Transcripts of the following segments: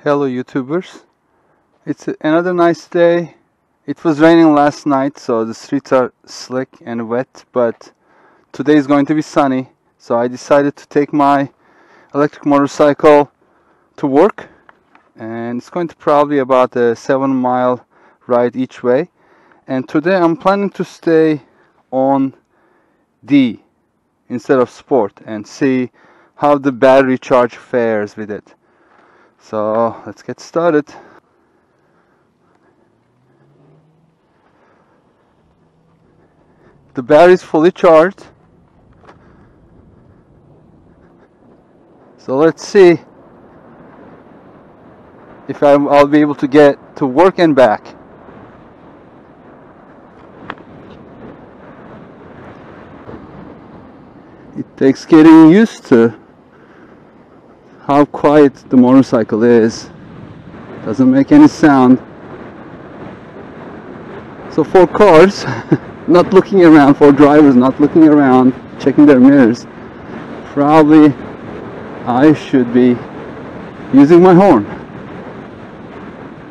Hello YouTubers, it's another nice day. It was raining last night, so the streets are slick and wet, but today is going to be sunny, so I decided to take my electric motorcycle to work, and it's going to probably about a 7-mile ride each way. And today I'm planning to stay on D instead of Sport and see how the battery charge fares with it. So let's get started. The battery is fully charged. So let's see if I'll be able to get to work and back. It takes getting used to how quiet the motorcycle is. Doesn't make any sound. So for cars not looking around, for drivers not looking around, checking their mirrors, probably I should be using my horn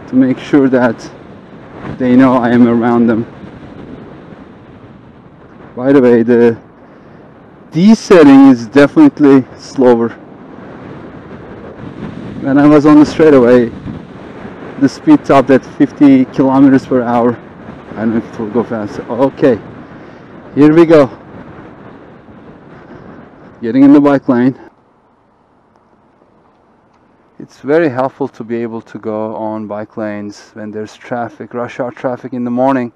to make sure that they know I am around them. By the way, the D setting is definitely slower. When I was on the straightaway, the speed topped at 50 kilometers per hour. I don't know if it will go fast. Okay, here we go. Getting in the bike lane. It's very helpful to be able to go on bike lanes when there's traffic, rush hour traffic in the morning.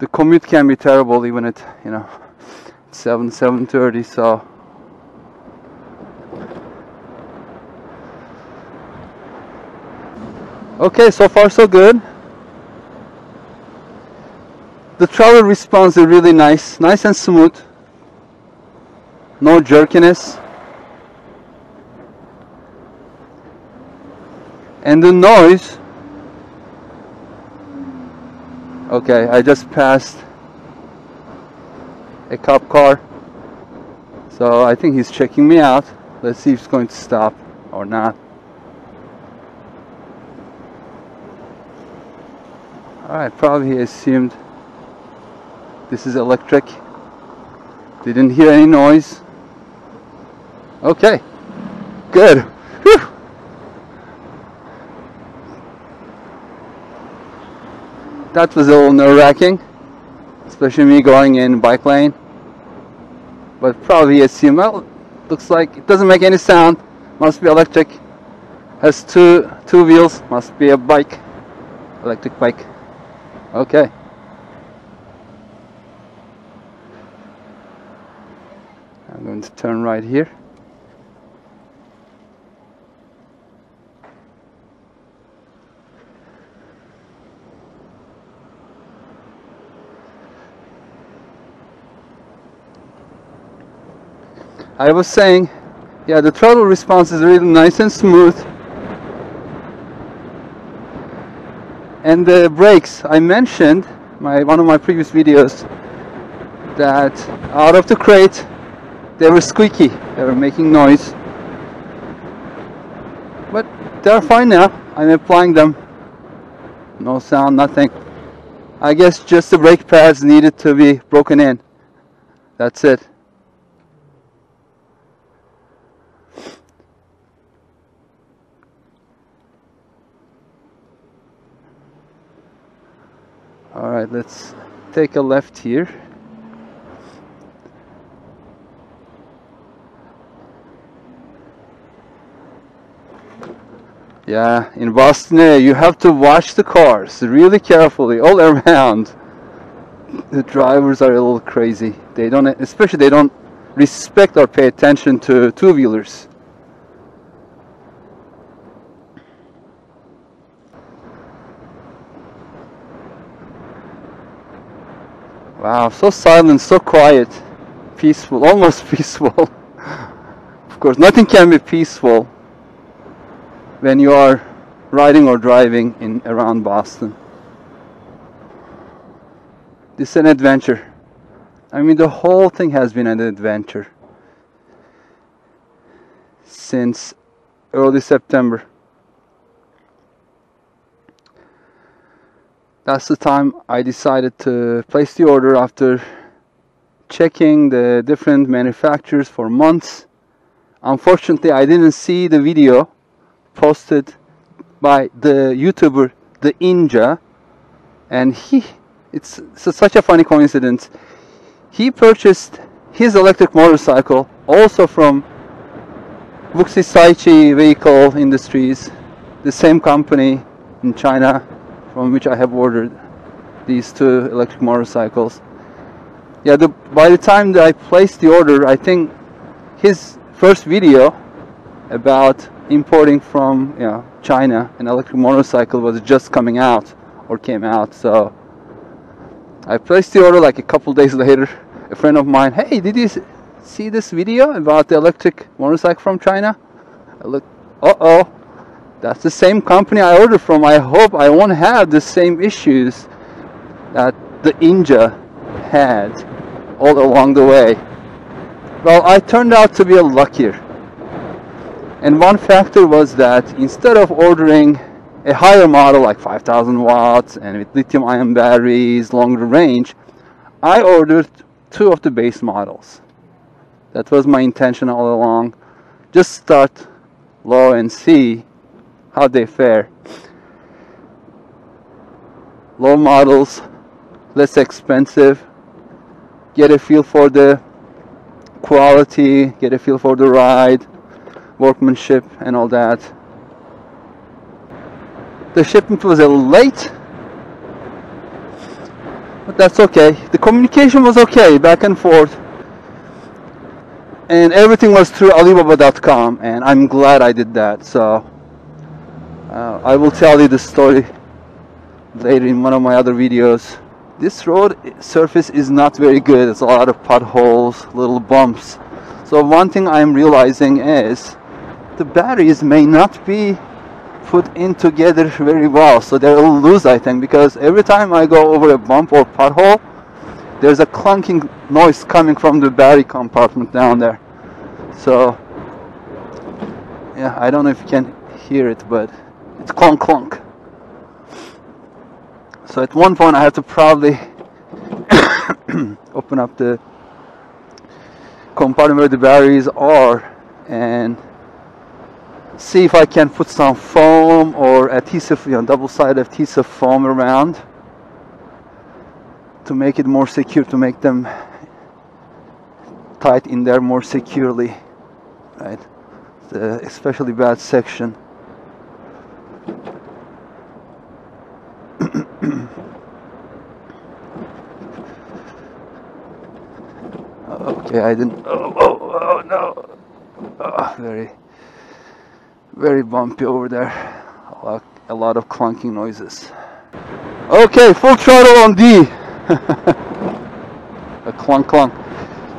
The commute can be terrible even at 7:30. So okay, so far so good. The throttle response is really nice and smooth. No jerkiness. And the noise. Okay, I just passed a cop car. So I think he's checking me out. Let's see if he's going to stop or not. Alright, probably he assumed this is electric. Didn't hear any noise. Okay, good. Whew. That was a little nerve-wracking, especially me going in bike lane. But probably he assumed, well, looks like it doesn't make any sound. Must be electric. Has two wheels. Must be a bike, electric bike. Okay. I'm going to turn right here. I was saying, yeah, the throttle response is really nice and smooth. And the brakes, I mentioned one of my previous videos that out of the crate they were squeaky, they were making noise, but they're fine now. I'm applying them, no sound, nothing. I guess just the brake pads needed to be broken in, that's it. Alright, let's take a left here. Yeah, in Boston you have to watch the cars really carefully all around. The drivers are a little crazy. They don't respect or pay attention to two-wheelers. Wow, so silent, so quiet, peaceful, almost peaceful. Of course, nothing can be peaceful when you are riding or driving around Boston. This is an adventure. I mean, the whole thing has been an adventure since early September. That's the time I decided to place the order after checking the different manufacturers for months. Unfortunately, I didn't see the video posted by the YouTuber the Ninja, and it's such a funny coincidence. He purchased his electric motorcycle also from Wuxi Saichi Vehicle Industries, the same company in China from which I have ordered these two electric motorcycles. Yeah, by the time that I placed the order, I think his first video about importing from China an electric motorcycle was just coming out or came out. So I placed the order like a couple days later. A friend of mine, hey, did you see this video about the electric motorcycle from China? I looked, uh-oh, that's the same company I ordered from. I hope I won't have the same issues that the Ninja had all along the way. Well, I turned out to be a luckier. And one factor was that instead of ordering a higher model like 5,000 watts and with lithium-ion batteries, longer range, I ordered two of the base models. That was my intention all along. Just start low and see how they fare. Low models, less expensive, get a feel for the quality, get a feel for the ride, workmanship and all that. The shipment was a little late, but that's okay. The communication was okay, back and forth, and everything was through Alibaba.com, and I'm glad I did that. So I will tell you the story later in one of my other videos. This road surface is not very good. It's a lot of potholes, little bumps. So one thing I'm realizing is the batteries may not be put in together very well, so they'll lose, I think, because every time I go over a bump or pothole, there's a clunking noise coming from the battery compartment down there. So yeah, I don't know if you can hear it, but it's clunk clunk. So at one point I have to probably open up the compartment where the batteries are and see if I can put some foam or adhesive, double-sided adhesive foam around to make it more secure, to make them tight in there more securely, right? The especially bad section. Okay, I didn't. Oh no! Oh, very bumpy over there. A lot of clunking noises. Okay, full throttle on D. A clunk clunk.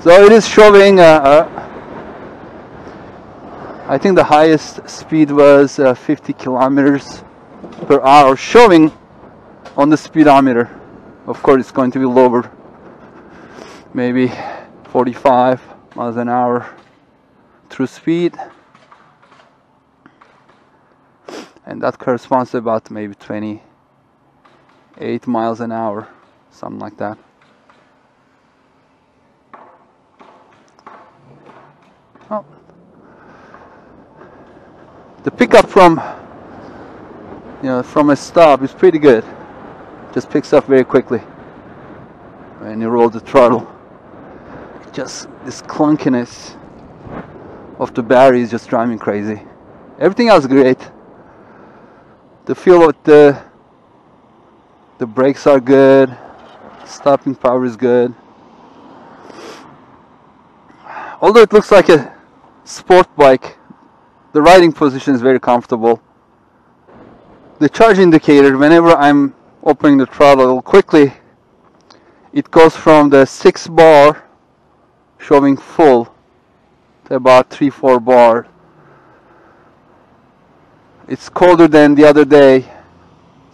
So it is showing. I think the highest speed was 50 kilometers per hour, showing on the speedometer. Of course, it's going to be lower, maybe 45 miles an hour through speed, and that corresponds to about maybe 28 miles an hour, something like that. Oh. The pickup from a stop is pretty good. Just picks up very quickly when you roll the throttle. Just this clunkiness of the battery is just driving me crazy. Everything else great. The feel of the brakes are good. Stopping power is good. Although it looks like a sport bike, the riding position is very comfortable. The charge indicator, whenever I'm opening the throttle quickly, it goes from the 6 bar showing full to about 3-4 bar. It's colder than the other day,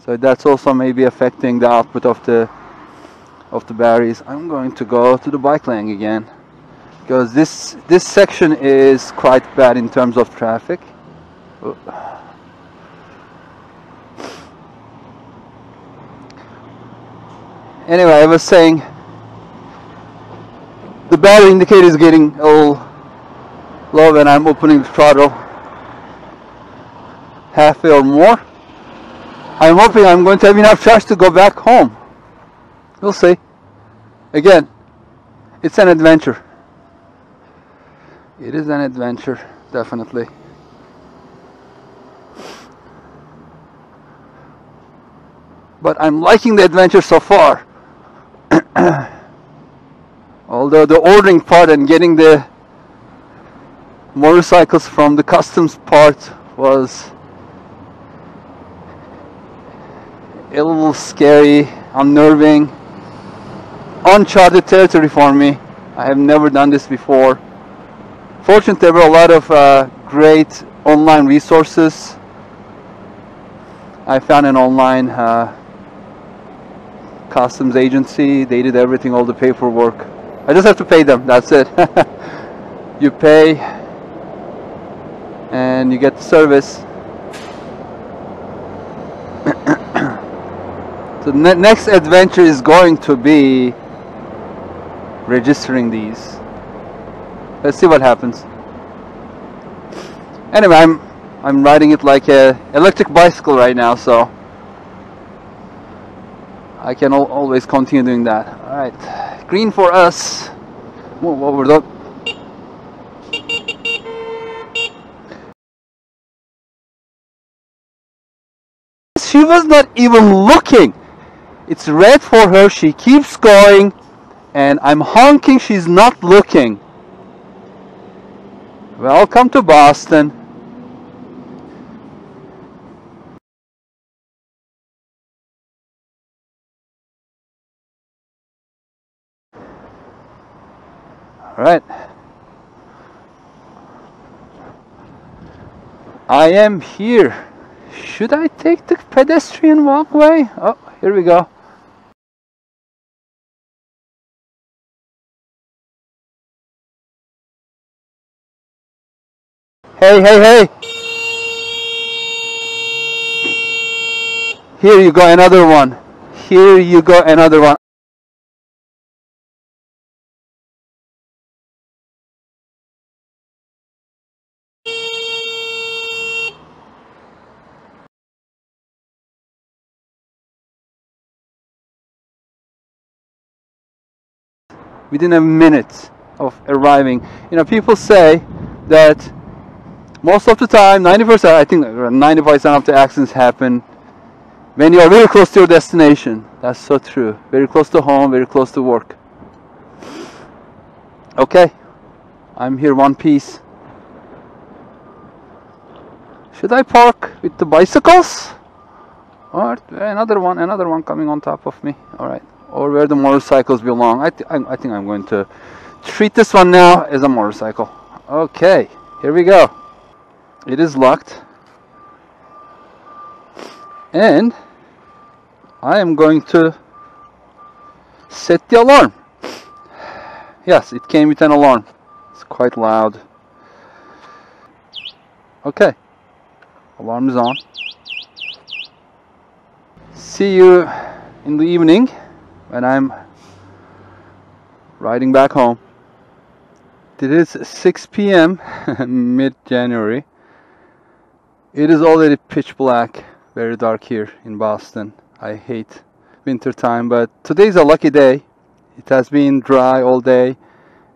so that's also maybe affecting the output of the batteries. I'm going to go to the bike lane again, because this section is quite bad in terms of traffic. Anyway, I was saying the battery indicator is getting a little low when I'm opening the throttle halfway or more. I'm hoping I'm going to have enough charge to go back home. We'll see. Again, it's an adventure. It is an adventure, definitely. But I'm liking the adventure so far. Although the ordering part and getting the motorcycles from the customs part was a little scary, unnerving, uncharted territory for me. I have never done this before. Fortunately, there were a lot of great online resources. I found an online customs agency. They did everything, all the paperwork. I just have to pay them, that's it. You pay and you get the service. So the next adventure is going to be registering these. Let's see what happens. Anyway, I'm riding it like a electric bicycle right now, so I can always continue doing that. All right, green for us. Move over the. She was not even looking. It's red for her. She keeps going, and I'm honking. She's not looking. Welcome to Boston. All right. I am here. Should I take the pedestrian walkway? Oh, here we go. Hey, hey, hey! Here you go, another one. Here you go, another one. Within a minute of arriving. You know, people say that most of the time, 90%, I think 95% of the accidents happen when you are very close to your destination. That's so true. Very close to home, very close to work. Okay, I'm here one piece. Should I park with the bicycles? Or another one coming on top of me. All right. Or where the motorcycles belong. I think I'm going to treat this one now as a motorcycle. Okay, here we go. It is locked. And I am going to set the alarm. Yes, it came with an alarm. It's quite loud. Okay, alarm is on. See you in the evening when I'm riding back home. It is 6 p.m. mid-January. It is already pitch black, very dark here in Boston. I hate winter time, but today's a lucky day. It has been dry all day,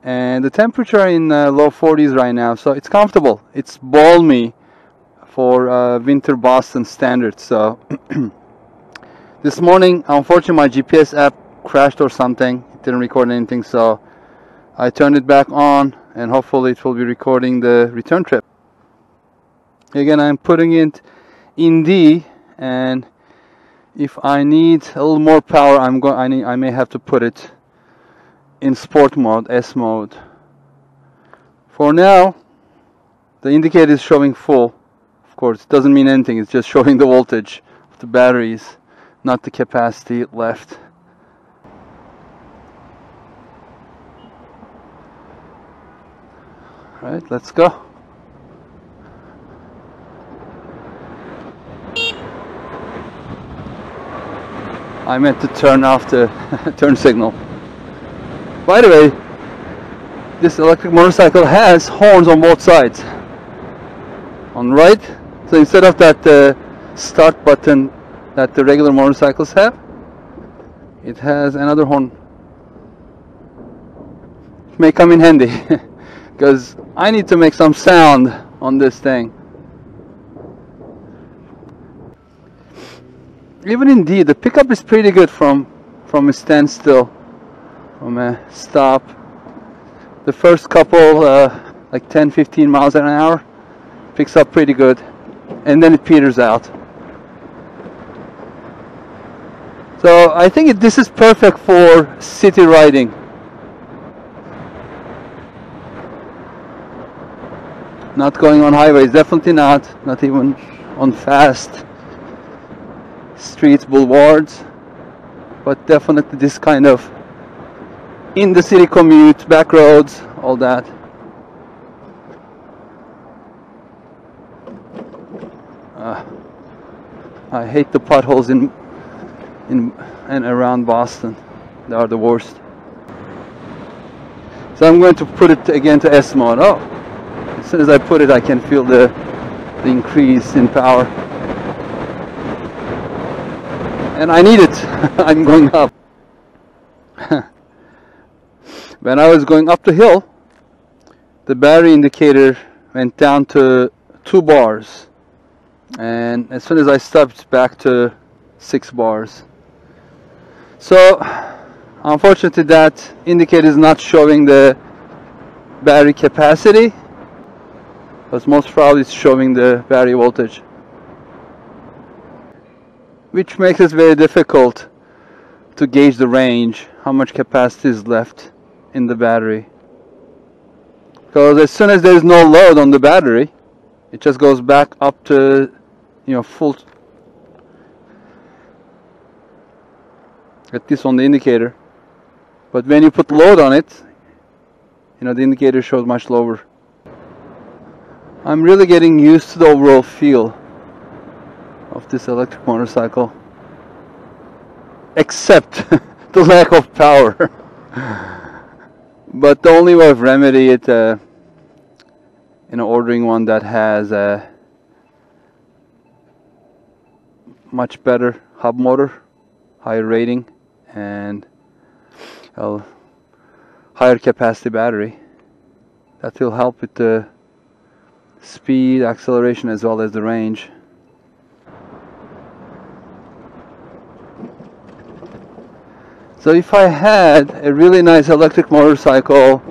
and the temperature in low 40s right now, so it's comfortable. It's balmy for winter Boston standards. So this morning, unfortunately, my GPS app crashed or something. It didn't record anything, so I turned it back on, and hopefully it will be recording the return trip. Again, I'm putting it in D, and if I need a little more power, I may have to put it in sport mode, S mode. For now, the indicator is showing full. Of course, it doesn't mean anything. It's just showing the voltage of the batteries, not the capacity left. All right, let's go. I meant to turn off the turn signal. By the way, this electric motorcycle has horns on both sides. On right, so instead of that start button that the regular motorcycles have, it has another horn. It may come in handy because I need to make some sound on this thing. Even indeed, the pickup is pretty good from a standstill, from a stop. The first couple, like 10-15 miles an hour, picks up pretty good, and then it peters out. So I think this is perfect for city riding. Not going on highways, definitely not even on fast streets, boulevards, but definitely this kind of in the city commute, back roads, all that. I hate the potholes in and around Boston. They are the worst. So I'm going to put it again to S mode. Oh, as soon as I put it, I can feel the increase in power. And I need it. I'm going up. When I was going up the hill, the battery indicator went down to 2 bars. And as soon as I stopped, it's back to 6 bars. So, unfortunately, that indicator is not showing the battery capacity, but most probably it's showing the battery voltage, which makes it very difficult to gauge the range, how much capacity is left in the battery. Because as soon as there is no load on the battery, it just goes back up to, full, at least on the indicator. But when you put load on it, the indicator shows much lower. I'm really getting used to the overall feel of this electric motorcycle, except the lack of power. But the only way of remedy it, ordering one that has a much better hub motor, higher rating, and a higher capacity battery. That will help with the speed, acceleration, as well as the range. So if I had a really nice electric motorcycle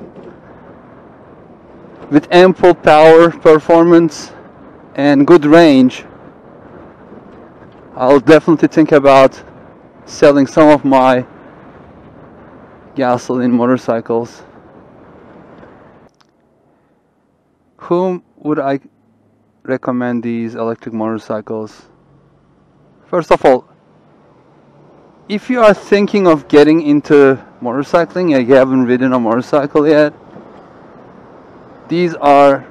with ample power, performance, and good range, I'll definitely think about selling some of my gasoline motorcycles. Whom would I recommend these electric motorcycles? First of all, if you are thinking of getting into motorcycling and you haven't ridden a motorcycle yet, these are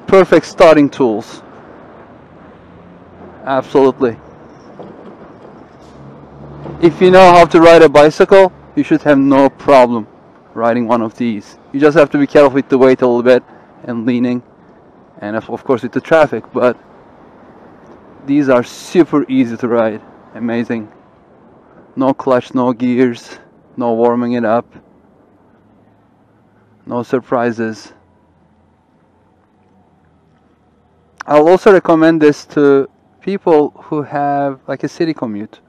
perfect starting tools. Absolutely. If you know how to ride a bicycle, you should have no problem riding one of these. You just have to be careful with the weight a little bit and leaning, and of course with the traffic, but these are super easy to ride. Amazing. No clutch, no gears, no warming it up, no surprises. I'll also recommend this to people who have like a city commute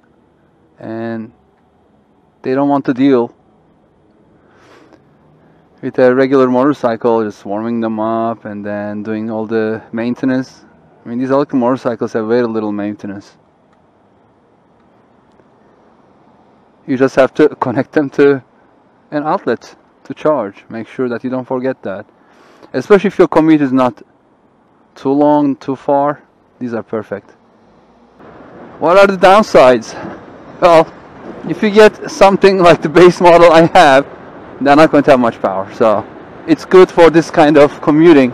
and they don't want to deal with a regular motorcycle, just warming them up and then doing all the maintenance. I mean, these electric motorcycles have very little maintenance. You just have to connect them to an outlet to charge. Make sure that you don't forget that. Especially if your commute is not too long, too far, these are perfect. What are the downsides? Well, if you get something like the base model I have, they're not going to have much power. So it's good for this kind of commuting.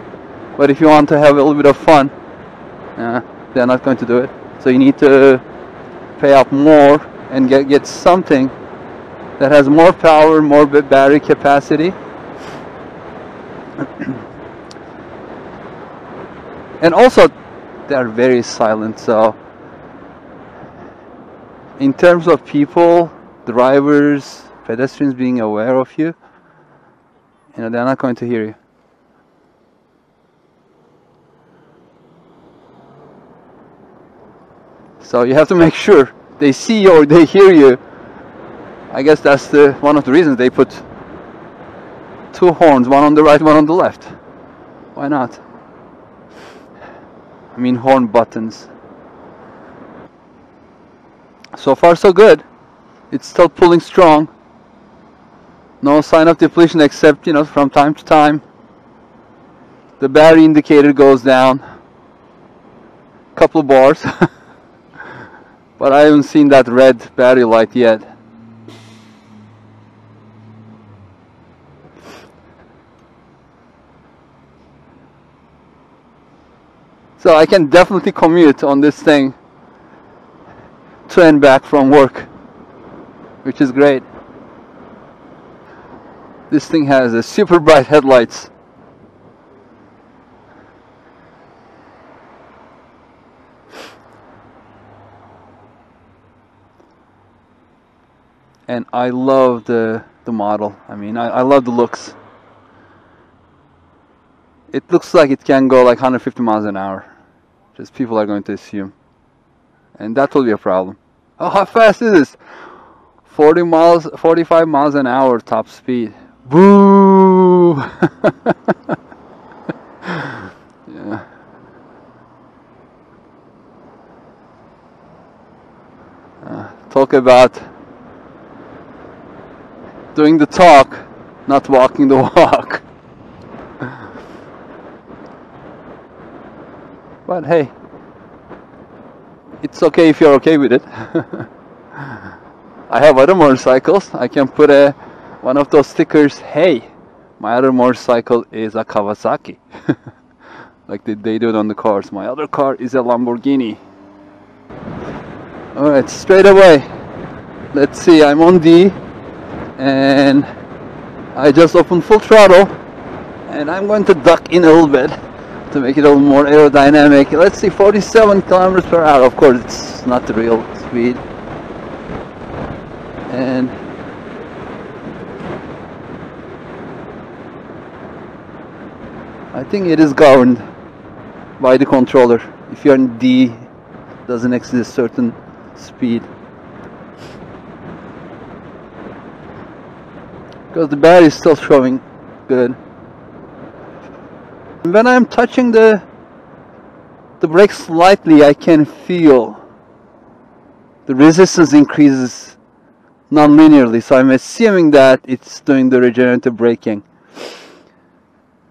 But if you want to have a little bit of fun, they're not going to do it. So you need to pay up more and get something that has more power, more battery capacity. And also they are very silent, so in terms of people, drivers, pedestrians being aware of you, they're not going to hear you. So you have to make sure they see you or they hear you. I guess that's one of the reasons they put two horns, one on the right, one on the left. Why not? I mean, horn buttons. So far so good. It's still pulling strong. No sign of depletion, except from time to time the battery indicator goes down a couple of bars. But I haven't seen that red battery light yet. So I can definitely commute on this thing to and back from work, which is great. This thing has a super bright headlights. And I love the model. I mean, I love the looks. It looks like it can go like 150 miles an hour. Just people are going to assume. And that will be a problem. Oh, how fast is this? 45 miles an hour top speed. Boo! Yeah. Talk about doing the talk, not walking the walk. But hey, it's okay if you're okay with it. I have other motorcycles. I can put one of those stickers, hey, my other motorcycle is a Kawasaki. Like they do it on the cars. My other car is a Lamborghini. Alright, straight away. Let's see, I'm on D. And I just opened full throttle. And I'm going to duck in a little bit to make it a little more aerodynamic. Let's see, 47 kilometers per hour. Of course, it's not the real speed. And I think it is governed by the controller. If you're in D, it doesn't exceed a certain speed. Because the battery is still showing good. When I'm touching the brake slightly, I can feel the resistance increases non-linearly, so I'm assuming that it's doing the regenerative braking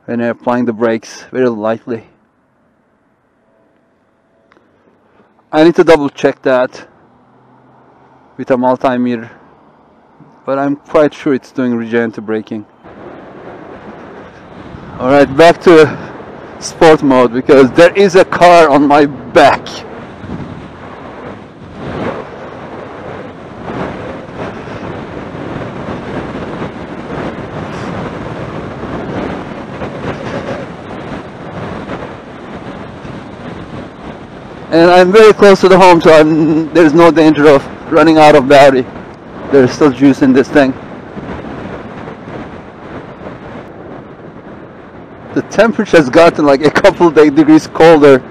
when I'm applying the brakes very lightly. I need to double check that with a multimeter, but I'm quite sure it's doing regenerative braking. Alright, back to sport mode because there is a car on my back. And I'm very close to the home, so there's no danger of running out of battery. There's still juice in this thing. The temperature has gotten like a couple of degrees colder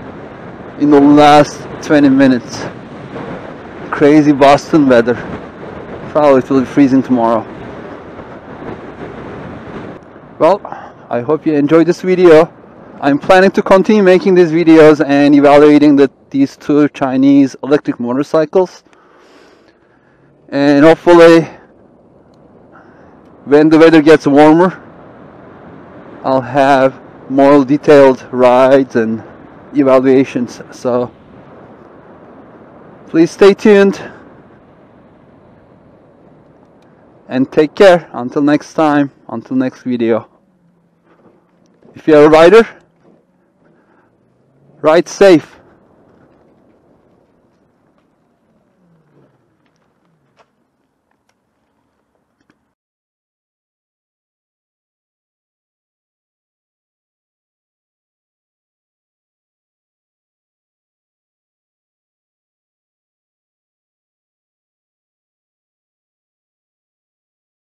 in the last 20 minutes. Crazy Boston weather. Probably it will be freezing tomorrow. Well, I hope you enjoyed this video. I'm planning to continue making these videos and evaluating these two Chinese electric motorcycles. And hopefully, when the weather gets warmer, I'll have more detailed rides and evaluations. So please stay tuned and take care until next time, until next video. If you're a rider, ride safe.